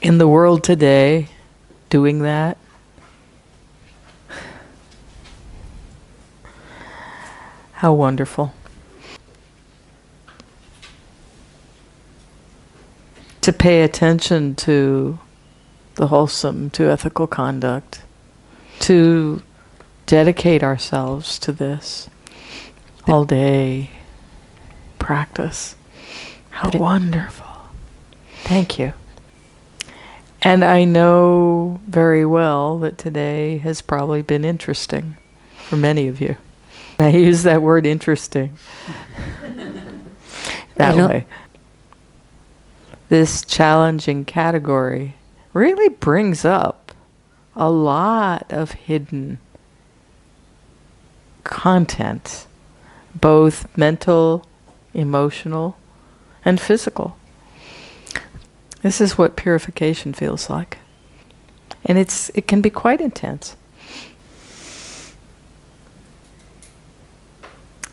in the world today doing that? How wonderful. To pay attention to the wholesome, to ethical conduct, to dedicate ourselves to this all day practice. How wonderful. Thank you. And I know very well that today has probably been interesting for many of you. I use that word interesting that way. This challenging category really brings up a lot of hidden content, both mental, emotional, and physical. This is what purification feels like. And it can be quite intense.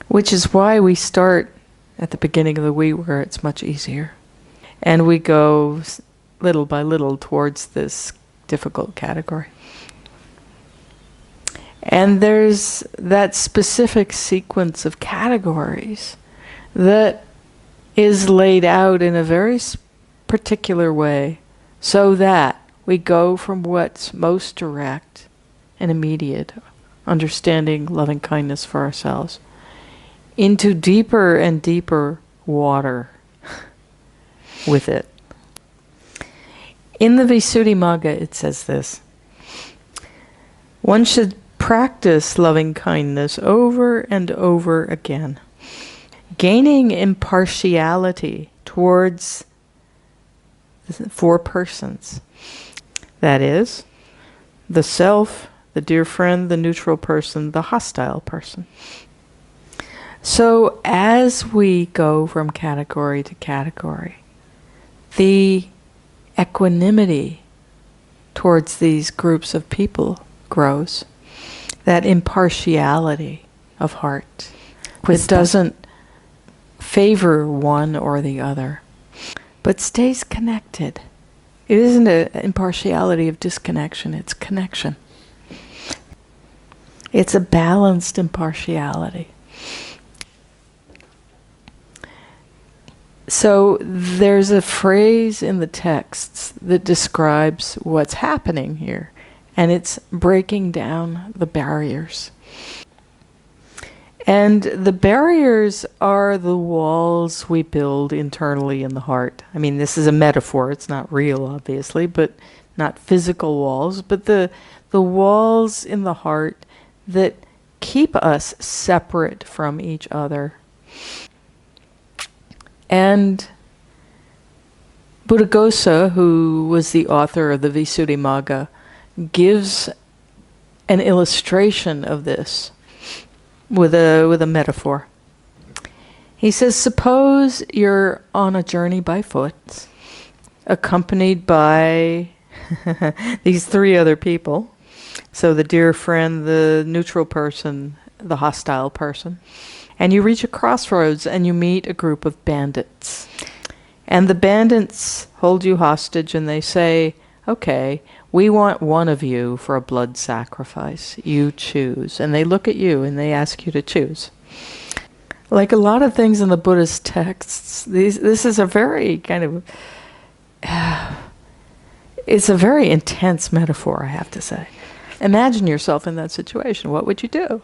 Which is why we start at the beginning of the week where it's much easier. And we go little by little towards this difficult category. And there's that specific sequence of categories that is laid out in a very particular way so that we go from what's most direct and immediate, understanding loving kindness for ourselves, into deeper and deeper water with it. In the Visuddhimagga it says this: one should practice loving kindness over and over again, gaining impartiality towards 4 persons. That is, the self, the dear friend, the neutral person, the hostile person. So as we go from category to category, the equanimity towards these groups of people grows. That impartiality of heart that doesn't favor one or the other, but stays connected. It isn't an impartiality of disconnection, it's connection. It's a balanced impartiality. So there's a phrase in the texts that describes what's happening here, and it's breaking down the barriers. And the barriers are the walls we build internally in the heart. I mean, this is a metaphor, it's not real, obviously, but not physical walls, but the walls in the heart that keep us separate from each other. And Buddhaghosa, who was the author of the Visuddhimagga, gives an illustration of this with a metaphor. He says, suppose you're on a journey by foot, accompanied by these 3 other people. So the dear friend, the neutral person, the hostile person. And you reach a crossroads and you meet a group of bandits. And the bandits hold you hostage and they say, okay, we want one of you for a blood sacrifice. You choose. And they look at you and they ask you to choose. Like a lot of things in the Buddhist texts, this is a very kind of, it's a very intense metaphor, I have to say. Imagine yourself in that situation. What would you do?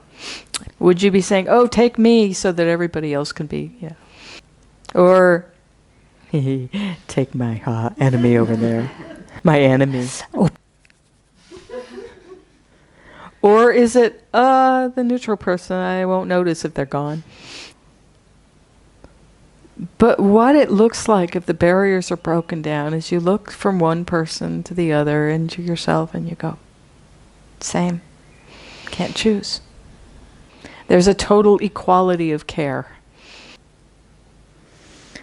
Would you be saying, oh, take me so that everybody else can be, yeah. Or, take my enemy over there. My enemy. Oh. Or is it, the neutral person, I won't notice if they're gone. But what it looks like if the barriers are broken down is you look from one person to the other and to yourself and you go, same. Can't choose. There's a total equality of care.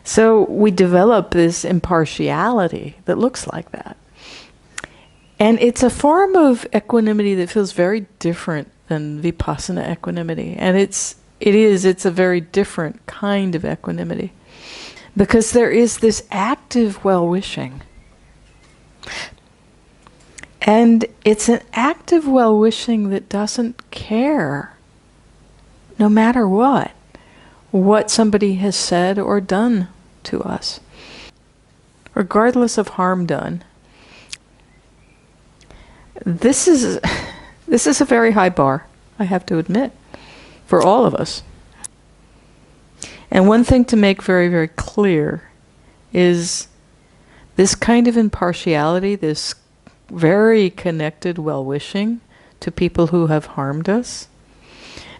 So we develop this impartiality that looks like that. And it's a form of equanimity that feels very different than vipassana equanimity. And it's a very different kind of equanimity. Because there is this active well-wishing. And it's an active well-wishing that doesn't care, no matter what somebody has said or done to us, regardless of harm done. This is a very high bar, I have to admit, for all of us. And one thing to make very, very clear is this kind of impartiality, this very connected well-wishing to people who have harmed us,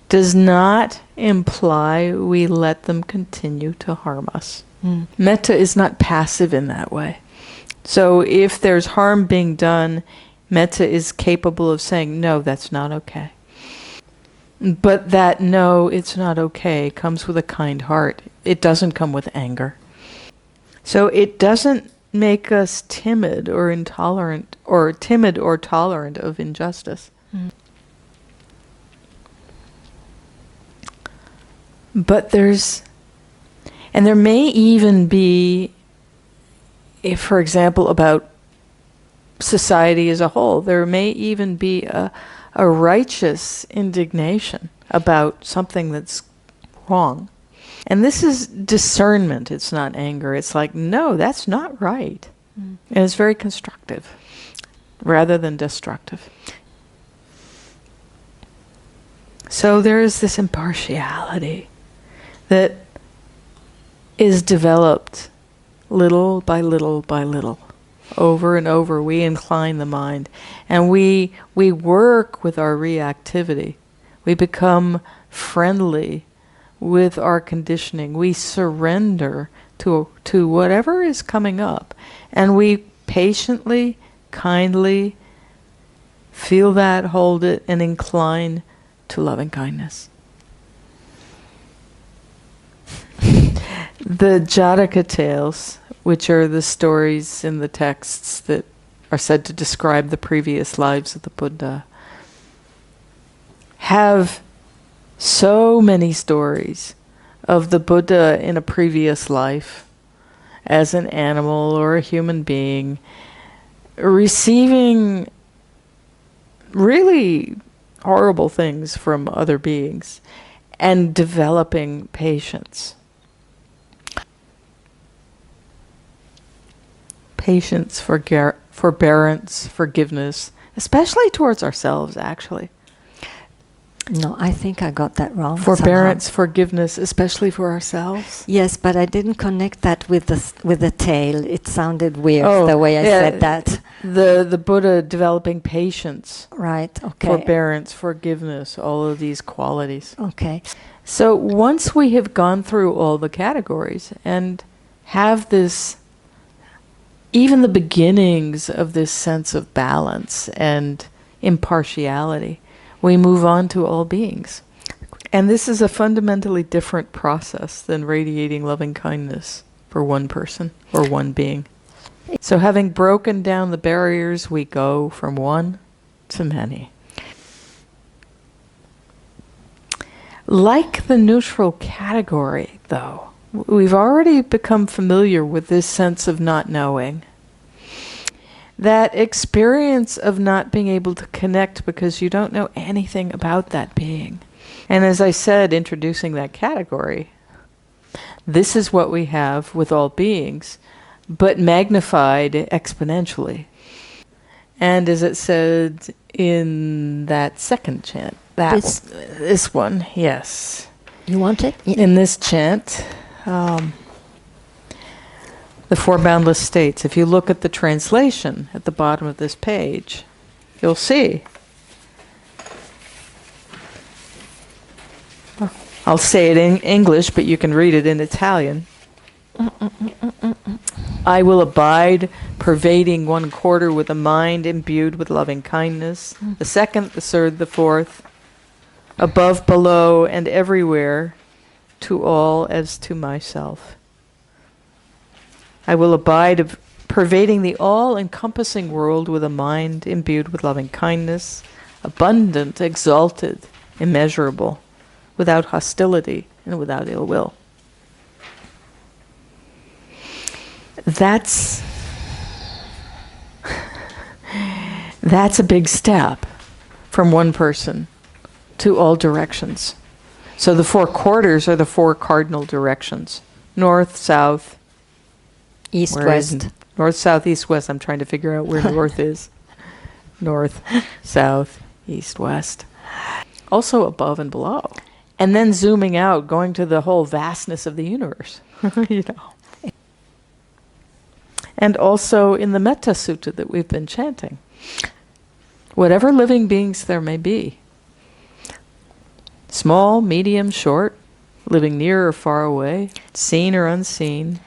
does not imply we let them continue to harm us. Metta is not passive in that way. So if there's harm being done, metta is capable of saying, no, that's not okay. But that no, it's not okay comes with a kind heart. It doesn't come with anger. So it doesn't make us timid or intolerant, or timid or tolerant of injustice. But there may even be, if, for example, about society as a whole, there may even be a righteous indignation about something that's wrong. And this is discernment, it's not anger. It's like, no, that's not right. And it's very constructive rather than destructive. So there is this impartiality that is developed little by little by little. Over and over, we incline the mind. And we work with our reactivity. We become friendly with our conditioning. We surrender to whatever is coming up. And we patiently, kindly feel that, hold it, and incline to loving kindness. The Jataka tales, which are the stories in the texts that are said to describe the previous lives of the Buddha, have so many stories of the Buddha in a previous life as an animal or a human being receiving really horrible things from other beings and developing patience. Patience, forbearance, forgiveness, especially towards ourselves, actually. No, I think I got that wrong. Forbearance, somehow. forgiveness, especially for ourselves. Yes, but I didn't connect that with the tail. It sounded weird the way I said that. The Buddha developing patience. Right, okay. Forbearance, forgiveness, all of these qualities. Okay. So once we have gone through all the categories and have this, even the beginnings of this sense of balance and impartiality, we move on to all beings. And this is a fundamentally different process than radiating loving kindness for one person or one being. So having broken down the barriers, we go from one to many. Like the neutral category, though, we've already become familiar with this sense of not knowing. That experience of not being able to connect because you don't know anything about that being. And as I said, introducing that category, this is what we have with all beings, but magnified exponentially. And as it said in that second chant, this one, yes. You want it? Yeah. In this chant, the Four Boundless States, if you look at the translation at the bottom of this page, you'll see. I'll say it in English, but you can read it in Italian. I will abide, pervading 1/4 with a mind imbued with loving kindness, the second, the third, the fourth, above, below, and everywhere, to all as to myself. I will abide, pervading the all-encompassing world with a mind imbued with loving kindness, abundant, exalted, immeasurable, without hostility and without ill will. That's That's a big step from one person to all directions. So the 4 quarters are the 4 cardinal directions. North, south, east, west. North, south, east, west. I'm trying to figure out where north is. North, south, east, west. Also above and below. And then zooming out, going to the whole vastness of the universe. You know. And also in the Metta Sutta that we've been chanting. Whatever living beings there may be. Small, medium, short, living near or far away, seen or unseen,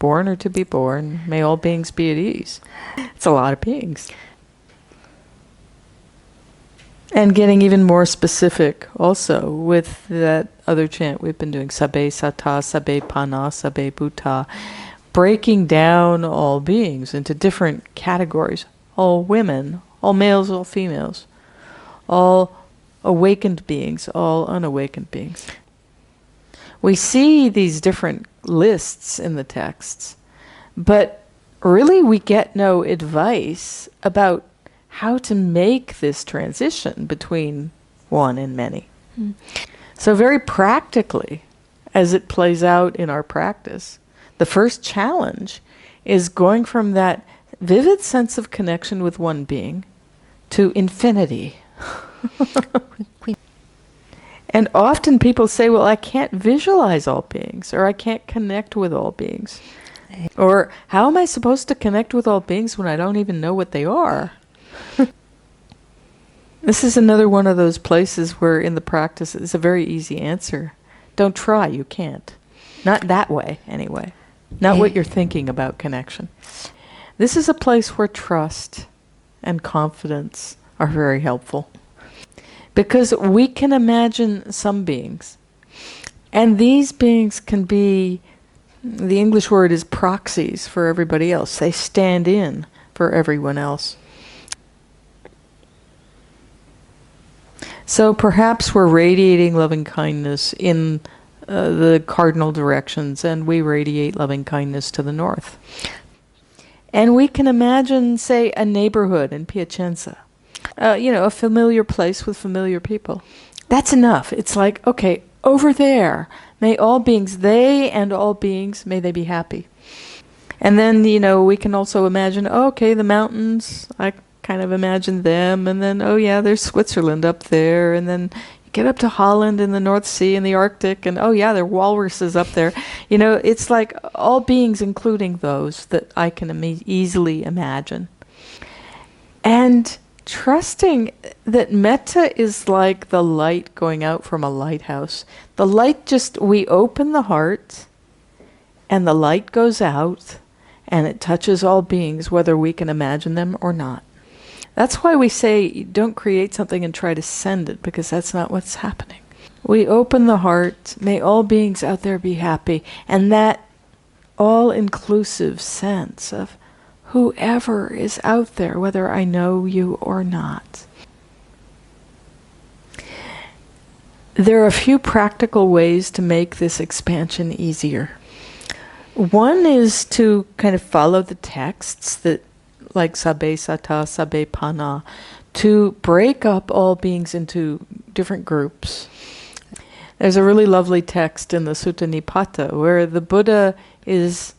born or to be born, may all beings be at ease. It's a lot of beings. And getting even more specific also with that other chant we've been doing, Sabbe Sata, Sabbe Pana, Sabbe Bhuta, breaking down all beings into different categories. All women, all males, all females, all awakened beings, all unawakened beings. We see these different lists in the texts, but really we get no advice about how to make this transition between one and many. So very practically, as it plays out in our practice, the first challenge is going from that vivid sense of connection with one being to infinity. And often people say, well, I can't visualize all beings, or I can't connect with all beings. Or how am I supposed to connect with all beings when I don't even know what they are? This is another one of those places where in the practice it's a very easy answer. Don't try, you can't. Not that way, anyway. Not what you're thinking about connection. This is a place where trust and confidence are very helpful. Because we can imagine some beings. And these beings can be, the English word is proxies for everybody else. They stand in for everyone else. So perhaps we're radiating loving kindness in the cardinal directions, and we radiate loving kindness to the north. And we can imagine, say, a neighborhood in Piacenza. A familiar place with familiar people. That's enough. It's like, okay, over there, may all beings, they and all beings, may they be happy. And then, we can also imagine, the mountains, I kind of imagine them, and then, there's Switzerland up there, and then you get up to Holland and the North Sea and the Arctic, and there are walruses up there. It's like all beings, including those that I can easily imagine. And trusting that metta is like the light going out from a lighthouse. The light we open the heart, and the light goes out, and it touches all beings, whether we can imagine them or not. That's why we say, don't create something and try to send it, because that's not what's happening. We open the heart, may all beings out there be happy, and that all-inclusive sense of whoever is out there, whether I know you or not. There are a few practical ways to make this expansion easier. One is to kind of follow the texts that, like Sabbe Sata, Sabbe Pana, to break up all beings into different groups. There's a really lovely text in the Sutta Nipata where the Buddha is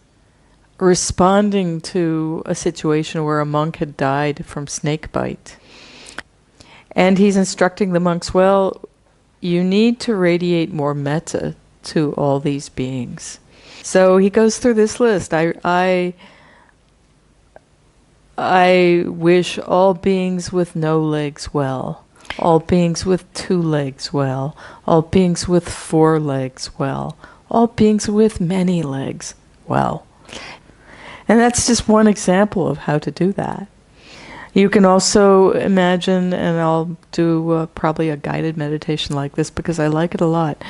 responding to a situation where a monk had died from snake bite. And he's instructing the monks, well, you need to radiate more metta to all these beings. So he goes through this list. I wish all beings with no legs well, all beings with 2 legs well, all beings with 4 legs well, all beings with many legs well. And that's just one example of how to do that. You can also imagine, and I'll do probably a guided meditation like this because I like it a lot,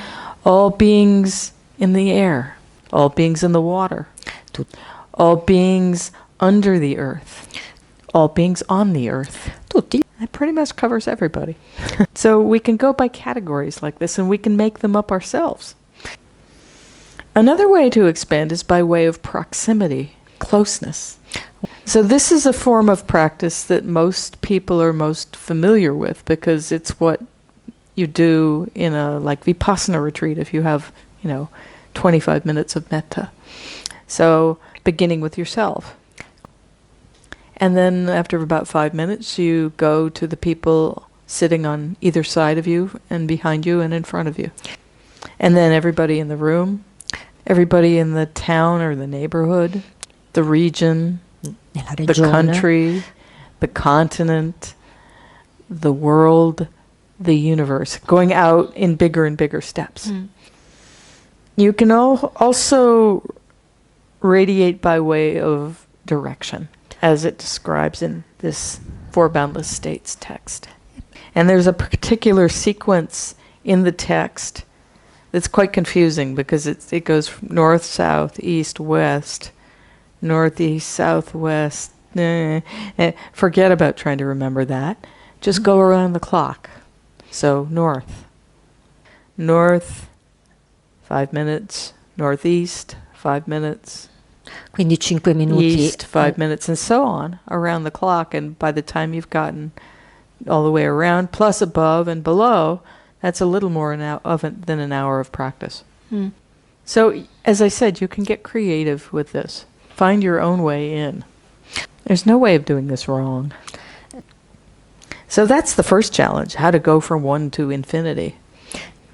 all beings in the air, all beings in the water, all beings under the earth, all beings on the earth. Tutti. That pretty much covers everybody. So we can go by categories like this, and we can make them up ourselves. Another way to expand is by way of proximity, closeness. So this is a form of practice that most people are most familiar with, because it's what you do in a like Vipassana retreat if you have, 25 minutes of metta. So beginning with yourself. And then after about 5 minutes, you go to the people sitting on either side of you and behind you and in front of you. And then everybody in the room, everybody in the town or the neighborhood, the region, the country, the continent, the world, the universe, going out in bigger and bigger steps. You can also radiate by way of direction, as it describes in this Four Boundless States text. And there's a particular sequence in the text that's quite confusing, because it goes from north, south, east, west, northeast, southwest. Forget about trying to remember that. Just go around the clock. So north, 5 minutes, northeast, 5 minutes, Quindi 5 minuti. east, 5 minutes, and so on around the clock. And by the time you've gotten all the way around, plus above and below, that's a little more than an hour of practice. So, as I said, you can get creative with this. Find your own way in. There's no way of doing this wrong. So that's the first challenge, how to go from one to infinity.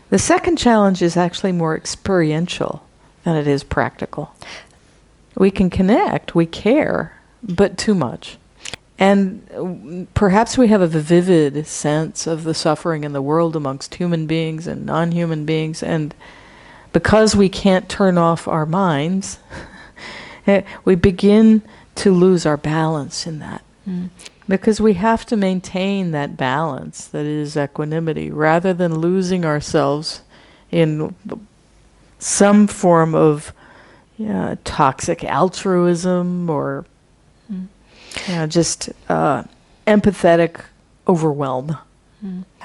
The second challenge is actually more experiential than it is practical. We can connect, we care, but too much. And perhaps we have a vivid sense of the suffering in the world amongst human beings and non-human beings, and because we can't turn off our minds, we begin to lose our balance in that. Because we have to maintain that balance that is equanimity, rather than losing ourselves in some form of toxic altruism or just empathetic overwhelm.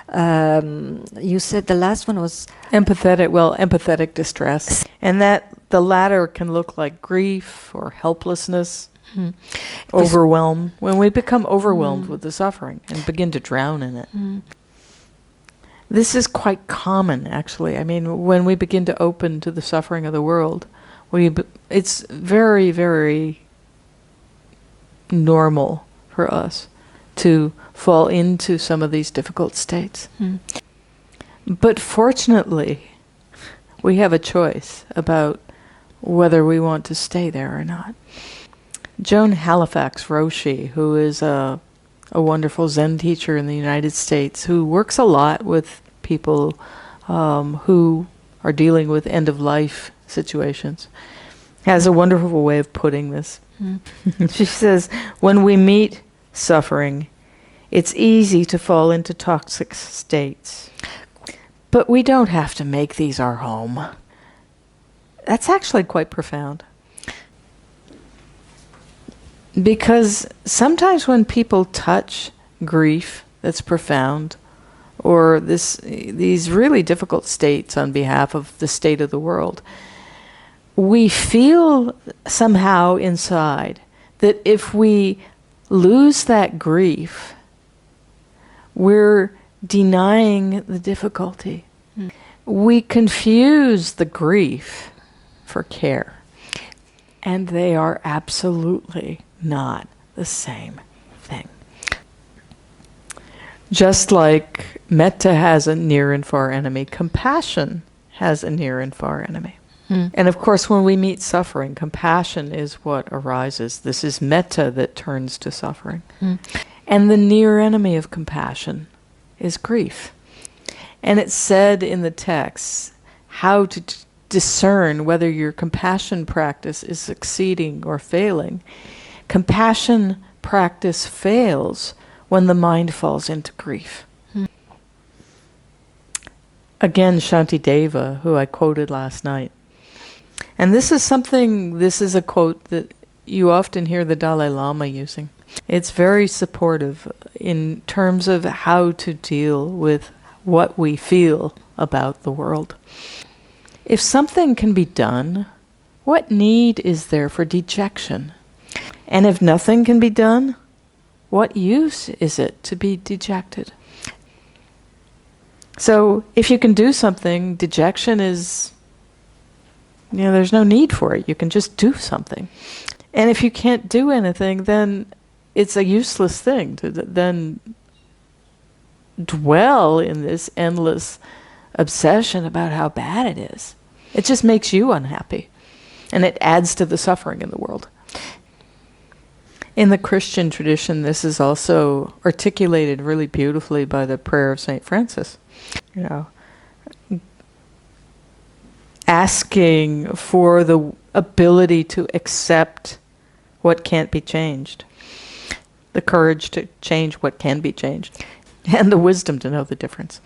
You said the last one was empathetic distress. And that the latter can look like grief or helplessness, overwhelm. When we become overwhelmed with the suffering and begin to drown in it. This is quite common, actually. I mean, when we begin to open to the suffering of the world, it's very, very normal for us to fall into some of these difficult states. But fortunately, we have a choice about whether we want to stay there or not. Joan Halifax Roshi, who is a wonderful Zen teacher in the United States, who works a lot with people who are dealing with end-of-life situations, has a wonderful way of putting this. She says, when we meet suffering, it's easy to fall into toxic states. But we don't have to make these our home. That's actually quite profound. Because sometimes when people touch grief that's profound, or these really difficult states on behalf of the state of the world, we feel somehow inside that if we lose that grief, we're denying the difficulty. We confuse the grief for care. And they are absolutely not the same thing. Just like metta has a near and far enemy, compassion has a near and far enemy. And of course, when we meet suffering, compassion is what arises. This is metta that turns to suffering. And the near enemy of compassion is grief. And it's said in the text how to discern whether your compassion practice is succeeding or failing. Compassion practice fails when the mind falls into grief. Again, Shantideva, who I quoted last night. And this is a quote that you often hear the Dalai Lama using. It's very supportive in terms of how to deal with what we feel about the world. If something can be done, what need is there for dejection? And if nothing can be done, what use is it to be dejected? So if you can do something, dejection is, there's no need for it. You can just do something. And if you can't do anything, then it's a useless thing to then dwell in this endless obsession about how bad it is. It just makes you unhappy. And it adds to the suffering in the world. In the Christian tradition, this is also articulated really beautifully by the prayer of St. Francis. Asking for the ability to accept what can't be changed, the courage to change what can be changed, and the wisdom to know the difference.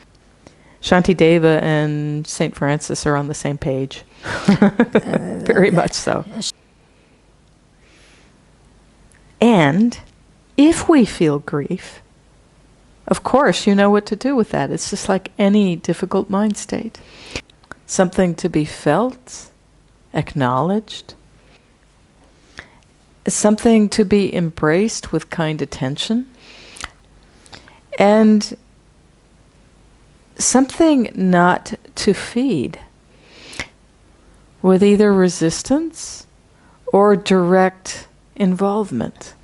Shantideva and St. Francis are on the same page. Very much so. And if we feel grief, of course you know what to do with that. It's just like any difficult mind state. Something to be felt, acknowledged. Something to be embraced with kind attention. And something not to feed with either resistance or direct involvement.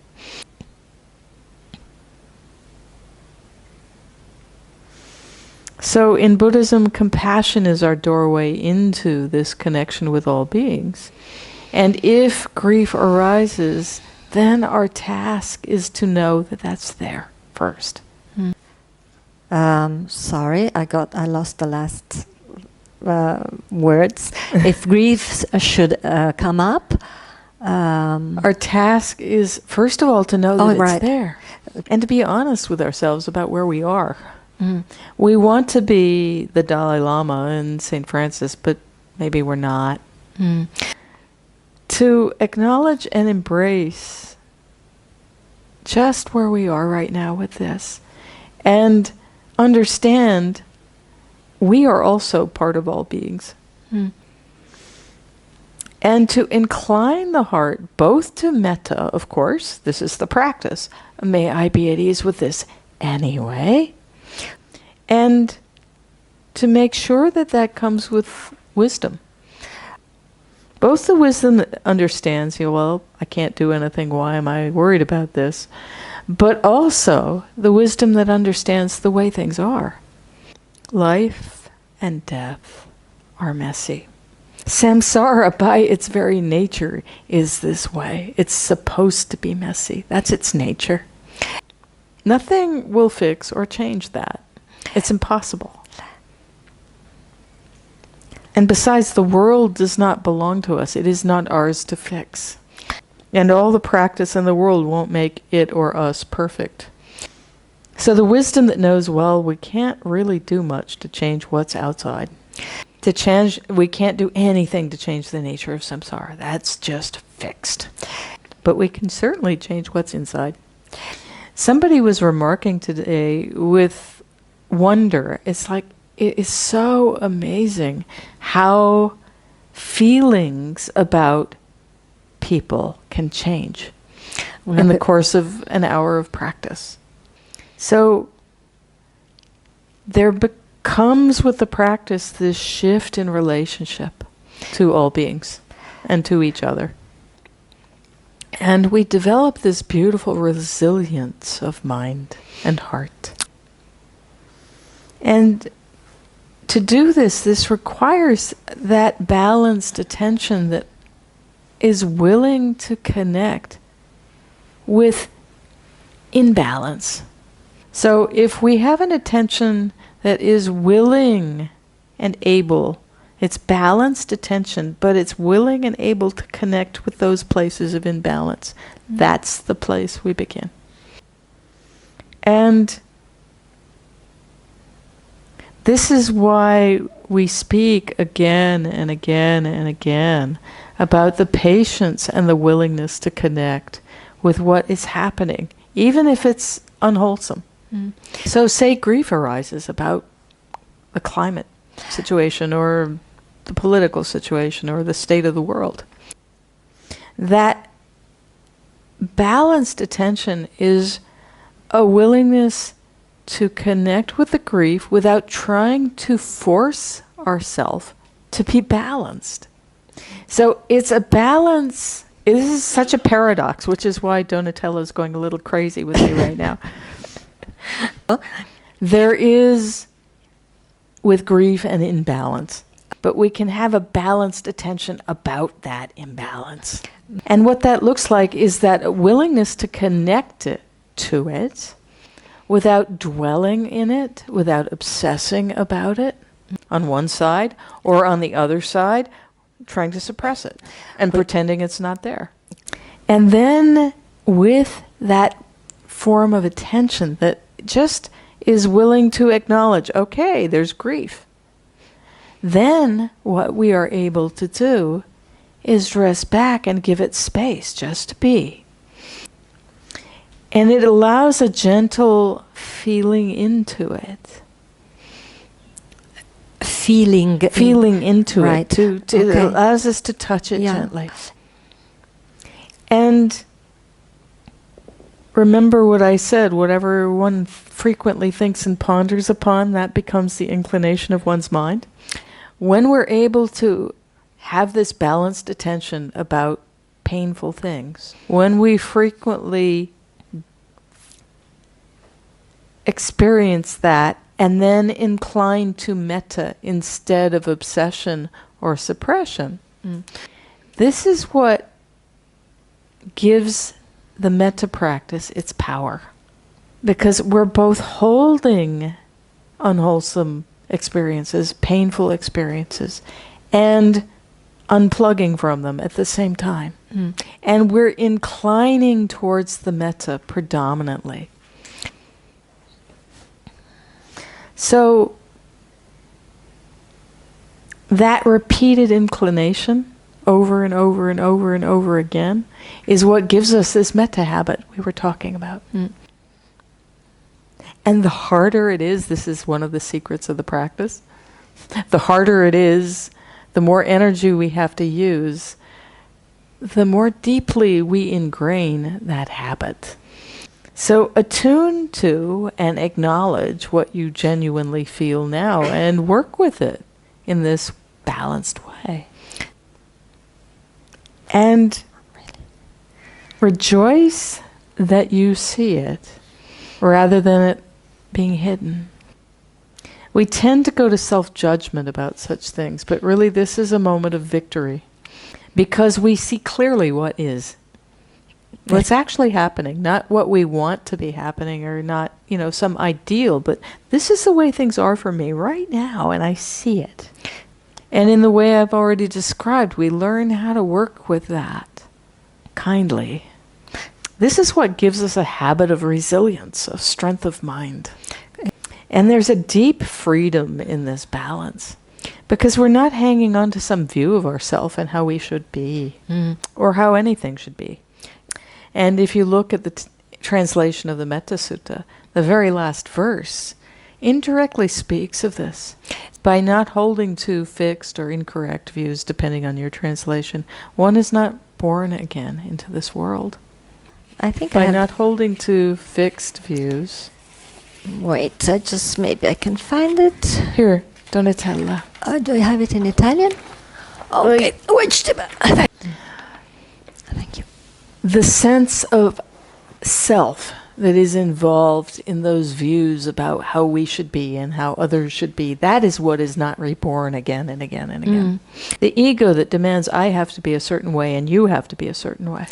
So in Buddhism, compassion is our doorway into this connection with all beings. And if grief arises, then our task is to know that that's there first. Sorry, I lost the last words. If grief should come up, our task is, first of all, to know that it's there. And to be honest with ourselves about where we are. We want to be the Dalai Lama and St. Francis, but maybe we're not. To acknowledge and embrace just where we are right now with this. And understand we are also part of all beings. And to incline the heart both to metta, of course, this is the practice. May I be at ease with this anyway. And to make sure that that comes with wisdom. Both the wisdom that understands, well, I can't do anything, why am I worried about this? But also the wisdom that understands the way things are. Life and death are messy. Samsara, by its very nature, is this way. It's supposed to be messy. That's its nature. Nothing will fix or change that. It's impossible. And besides, the world does not belong to us. It is not ours to fix. And all the practice in the world won't make it or us perfect. So the wisdom that knows, well, we can't really do much to change what's outside. We can't do anything to change the nature of samsara. That's just fixed. But we can certainly change what's inside. Somebody was remarking today with wonder. It's like, it is so amazing how feelings about people can change in the course of an hour of practice. So there becomes with the practice this shift in relationship to all beings and to each other. And we develop this beautiful resilience of mind and heart. And to do this requires that balanced attention that is willing to connect with imbalance. So if we have an attention that is willing and able, it's balanced attention, but it's willing and able to connect with those places of imbalance, that's the place we begin. And this is why we speak again and again and again about the patience and the willingness to connect with what is happening, even if it's unwholesome. So say grief arises about the climate situation or the political situation or the state of the world. That balanced attention is a willingness to connect with the grief without trying to force ourselves to be balanced. So it's a balance. This is such a paradox, which is why Donatella is going a little crazy with me right now. There is, with grief, an imbalance, but we can have a balanced attention about that imbalance. And what that looks like is that willingness to connect to it without dwelling in it, without obsessing about it on one side, or on the other side, trying to suppress it and pretending it's not there. And then with that form of attention that just is willing to acknowledge, okay, there's grief. Then what we are able to do is dress back and give it space just to be. And it allows a gentle feeling into it. Feeling into right. it. It allows us to touch it gently. And remember what I said, whatever one frequently thinks and ponders upon, that becomes the inclination of one's mind. When we're able to have this balanced attention about painful things, when we frequently experience that and then incline to metta instead of obsession or suppression, this is what gives the metta practice its power. Because we're both holding unwholesome experiences, painful experiences, and unplugging from them at the same time. And we're inclining towards the metta predominantly. So that repeated inclination over and over and over and over again is what gives us this metta habit we were talking about. And the harder it is, this is one of the secrets of the practice, the harder it is, the more energy we have to use, the more deeply we ingrain that habit. So attune to and acknowledge what you genuinely feel now and work with it in this balanced way. And rejoice that you see it rather than it being hidden. We tend to go to self-judgment about such things, but really this is a moment of victory because we see clearly what is. What's actually happening, not what we want to be happening or not, some ideal, but this is the way things are for me right now and I see it. And in the way I've already described, we learn how to work with that kindly. This is what gives us a habit of resilience, of strength of mind. And there's a deep freedom in this balance because we're not hanging on to some view of ourselves and how we should be or how anything should be. And if you look at the translation of the Metta Sutta, the very last verse indirectly speaks of this. By not holding to fixed or incorrect views, depending on your translation, one is not born again into this world. I think by not holding to fixed views. Wait, maybe I can find it. Here, Donatella. Do I have it in Italian? Okay, thank you. The sense of self that is involved in those views about how we should be and how others should be, that is what is not reborn again and again and again. The ego that demands I have to be a certain way and you have to be a certain way.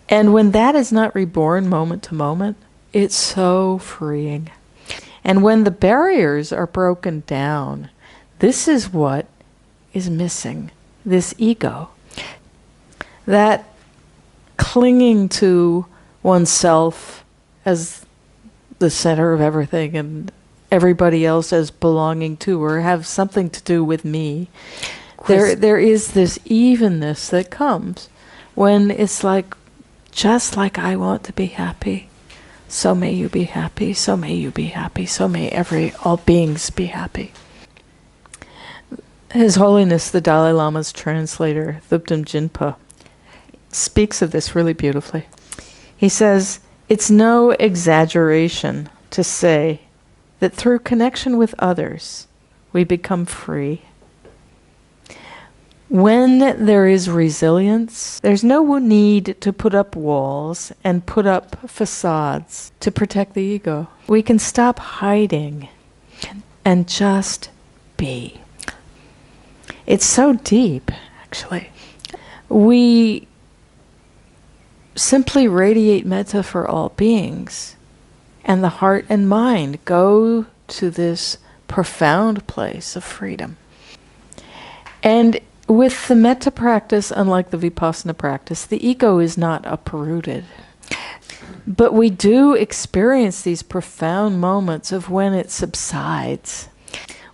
And when that is not reborn moment to moment, it's so freeing. And when the barriers are broken down, this is what is missing, this ego. That clinging to oneself as the center of everything and everybody else as belonging to or have something to do with me. There is this evenness that comes when it's like, just like I want to be happy, so may you be happy, so may you be happy, so may all beings be happy. His Holiness the Dalai Lama's translator, Thubten Jinpa, speaks of this really beautifully. He says, it's no exaggeration to say that through connection with others, we become free. When there is resilience, there's no need to put up walls and put up facades to protect the ego. We can stop hiding and just be. It's so deep, actually. We simply radiate metta for all beings, and the heart and mind go to this profound place of freedom. And with the metta practice, unlike the vipassana practice, the ego is not uprooted. But we do experience these profound moments of when it subsides,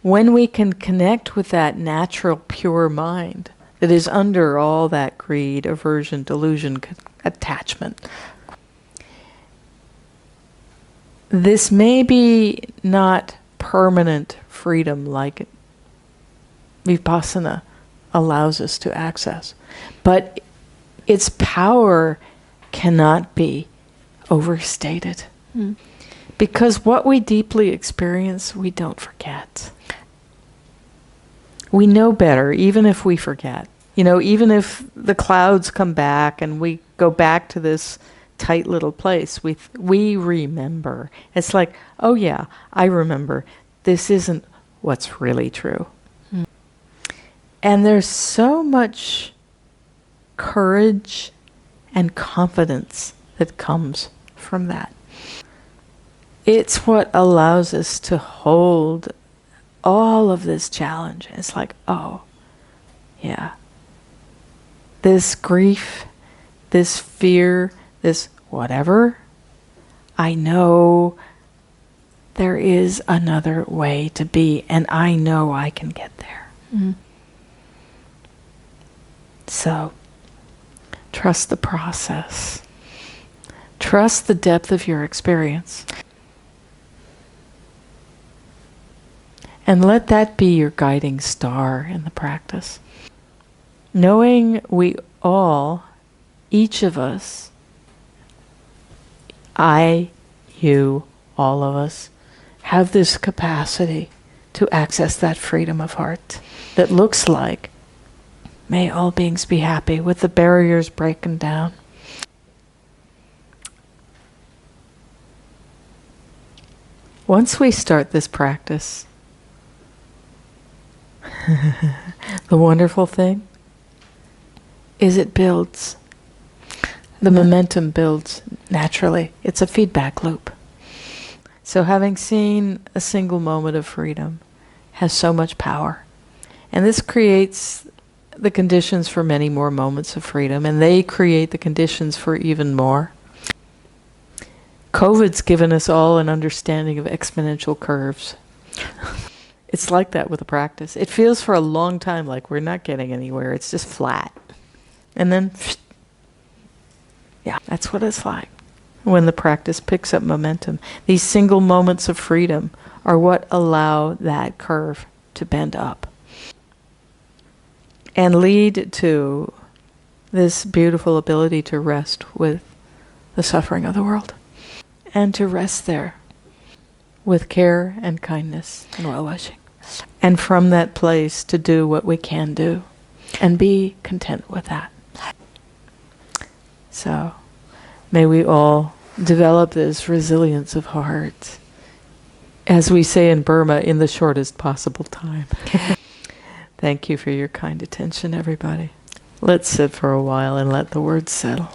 when we can connect with that natural, pure mind that is under all that greed, aversion, delusion, attachment. This may be not permanent freedom like vipassana allows us to access, but its power cannot be overstated. Because what we deeply experience, we don't forget. We know better, even if we forget. You know, even if the clouds come back and we go back to this tight little place, we remember. It's like, oh yeah, I remember. This isn't what's really true. And there's so much courage and confidence that comes from that. It's what allows us to hold all of this challenge. It's like, oh, yeah. This grief, this fear, this whatever, I know there is another way to be, and I know I can get there. So, trust the process. Trust the depth of your experience. And let that be your guiding star in the practice. Knowing we all, each of us, I, you, all of us, have this capacity to access that freedom of heart that looks like, may all beings be happy, with the barriers breaking down. Once we start this practice, the wonderful thing is it builds. The momentum builds naturally. It's a feedback loop. So having seen a single moment of freedom has so much power. And this creates the conditions for many more moments of freedom, and they create the conditions for even more. COVID's given us all an understanding of exponential curves. It's like that with the practice. It feels for a long time like we're not getting anywhere. It's just flat. And then, yeah, that's what it's like when the practice picks up momentum. These single moments of freedom are what allow that curve to bend up and lead to this beautiful ability to rest with the suffering of the world, and to rest there with care and kindness and well-wishing. And from that place to do what we can do and be content with that. So may we all develop this resilience of heart, as we say in Burma, in the shortest possible time. Thank you for your kind attention, everybody. Let's sit for a while and let the words settle.